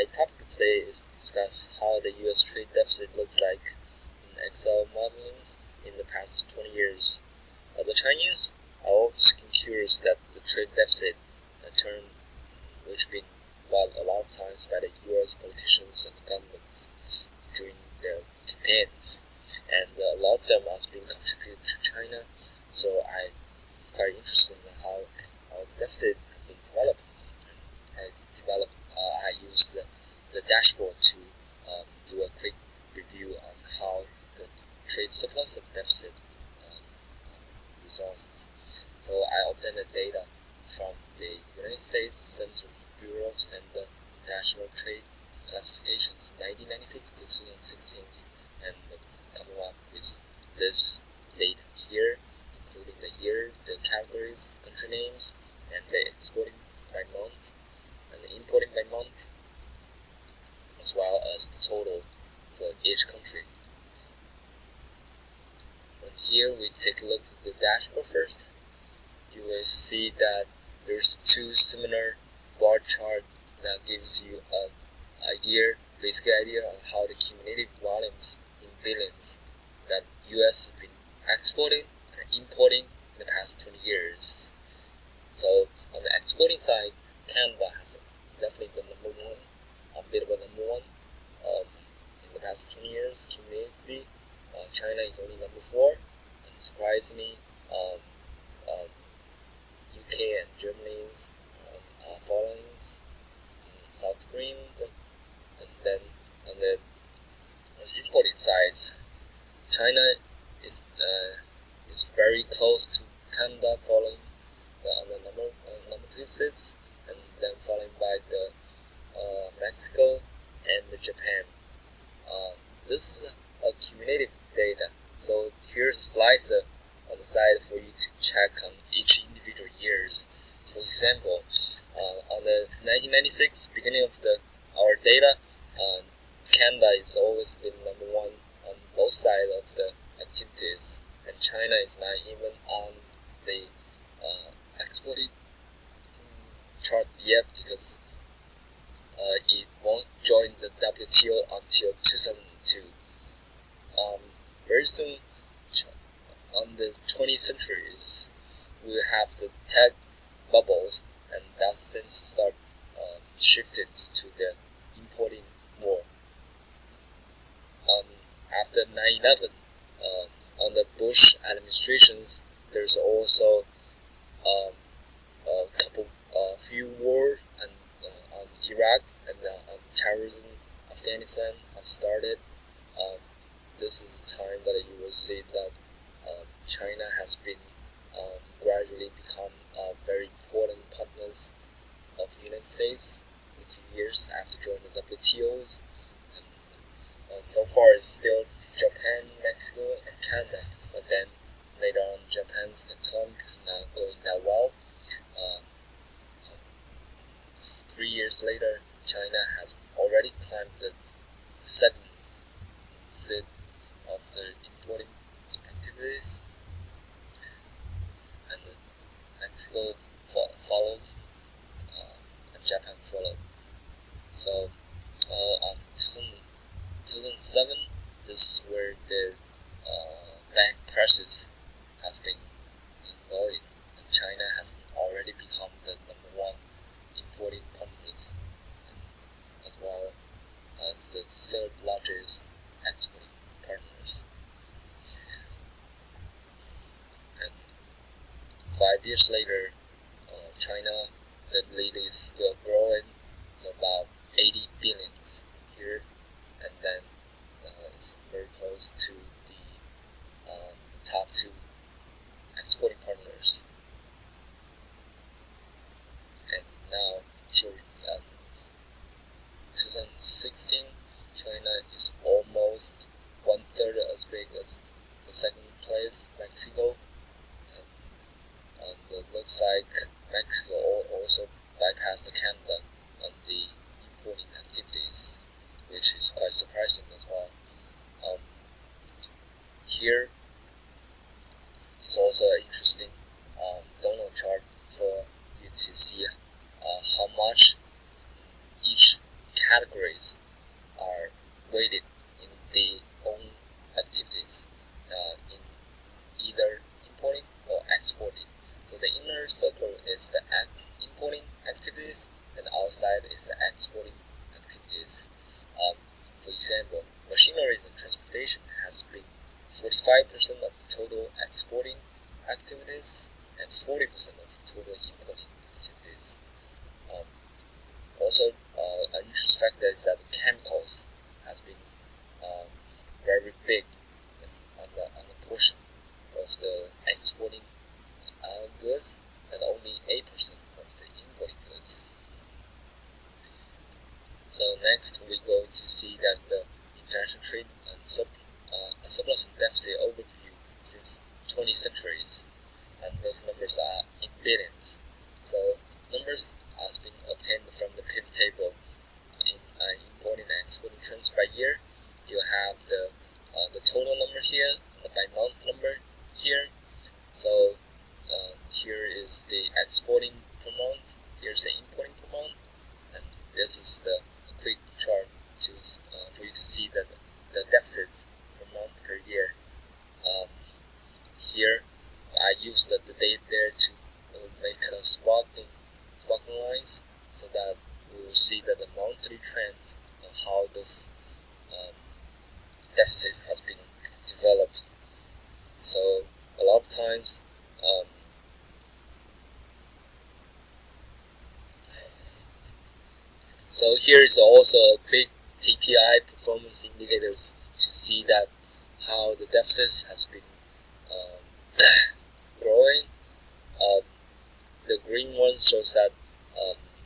My topic today is to discuss how the U.S. trade deficit looks like in Excel modelings in the past 20 years. As a Chinese, I always been curious that the trade deficit, a term which been brought a lot of times by the U.S. politicians and governments during their campaigns, and a lot of them has been contributed to China. So I'm quite interested in how the deficit has been developed. I used the dashboard to do a quick review on how the trade surplus and deficit resources. So I obtained the data from the United States Central Bureau of Standard International Trade Classifications 1996 to 2016, and coming up with this data here, including the year, the categories, country names, and the exporting by month and the importing by month, as well as the total for each country. And here we take a look at the dashboard first. You will see that there's two similar bar chart that gives you an basic idea on how the cumulative volumes in billions that US has been exporting and importing in the past 20 years. So on the exporting side, Canada has definitely the number one, a bit of a number one in the past 20 years cumulatively. China is only number 4, and surprisingly, UK and Germany following, South Korea, and then on the importing side, China is very close to Canada, following on the number 2 sits, and then followed by the Mexico and the Japan. This is a cumulative data, so here's a slicer on the side for you to check on each individual years. For example, on the 1996 beginning of our data, Canada is always been number 1 on both sides of the activities, and China is not even on the exporting chart yet, because it won't join the WTO until 2002. Very soon, on the 20th centuries, we will have the tech bubbles, and that's then start shifting to the importing more. After 9/11, on the Bush administrations, there's also a few wars on Iraq and on terrorism. Afghanistan has started. This is the time that you will see that China has been gradually become very important partners of the United States in a few years after joining the WTOs. And so far it's still Japan, Mexico, and Canada, but then later on Japan's economy is not going that well. 3 years later, China has already climbed the second seat of the importing activities, and Mexico followed, and Japan followed. So on 2007, this is where the bank crisis has been going, and China has already become the number 1 importing partners, as well as the 3rd largest exporting partners. And 5 years later, China, the lead is still growing. It's about 80 billion here, and then it's very close to the top 2 exporting partners. And now, till 2016, China is almost 1/3 as big as the second place, Mexico, and it looks like Mexico also bypassed Canada on the importing activities, which is quite surprising as well. Here is also an interesting donut chart for you to see how much each categories are weighted in their own activities in either importing or exporting. So the inner circle is the importing activities, and the outside is the exporting activities. For example, machinery and transportation has been 45% of the total exporting activities and 40% of the total importing activities. Also, an interesting factor is that the chemicals has been very big on the portion of the exporting goods, and only 8% of the importing goods. So next we go to see that the international trade and surplus and deficit overview since 20 centuries, and those numbers are in billions. So numbers has been obtained from the pivot table in importing and exporting trends by year. You have the total number here, the by month number here. So here is the exporting per month, here's the importing per month, and this is the quick chart for you to see the deficits per month per year. Here I used the date there to make a spotting lines, so that we will see that the monthly trends of how this deficit has been developed. So a lot of times so here is also a quick KPI performance indicators to see that how the deficit has been growing. The green one shows that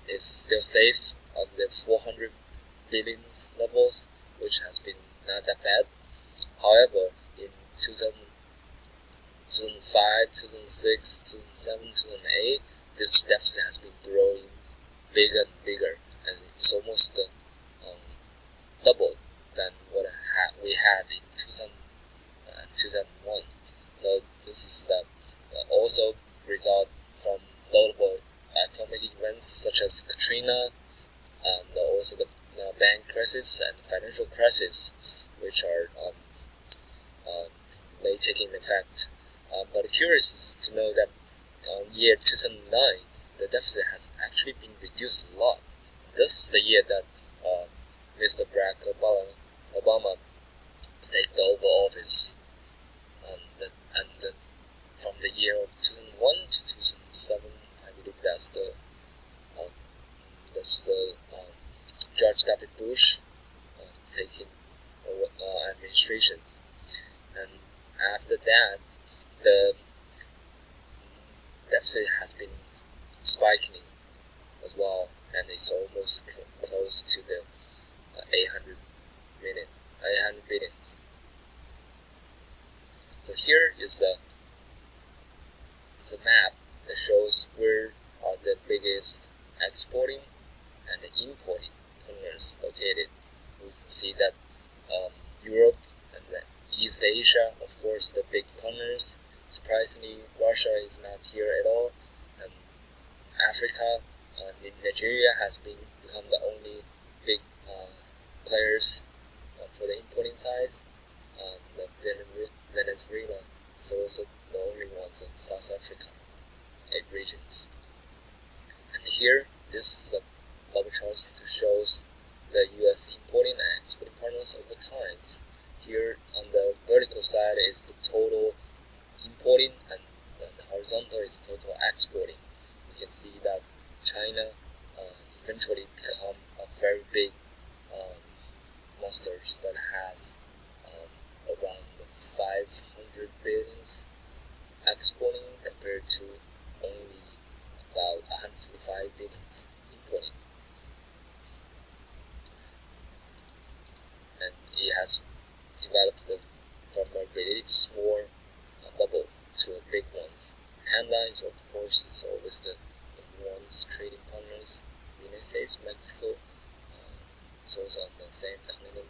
it's still safe on the 400 billions levels, which has been not that bad. However, in 2005, 2006, 2007, 2008, this deficit has been growing bigger and bigger, and it's almost double than what we had in 2001. So this is the also result from notable economic events such as Katrina, and also the bank crisis and financial crisis, which are may taking effect. But curious is to know that year 2009, the deficit has actually been reduced a lot. This is the year that Mr. Barack Obama take over office, and from the year of 2001 to 2007, I believe that's the George W. Bush taking administrations, and after that, the deficit has been spiking as well, and it's almost close to the 800 billions. So here is a map that shows where are the biggest exporting and the importing corners located. We can see that Europe and East Asia, of course, the big corners. Surprisingly, Russia is not here at all, and Africa and Nigeria has become the only big players for the importing side. The Venezuela is also the only ones in South Africa, 8 regions. And here, this is the bubble charts to show the U.S. importing and exporting partners over time. Here on the vertical side is the total importing, and the horizontal is total exporting. You can see that China eventually become a very big monster that has around 500 billions exporting compared to only about 125 billions importing. And it has developed from a relatively small bubble to a big ones. Canada is, of course, is always the one's trading partners. The United States, Mexico, is also on the same continent.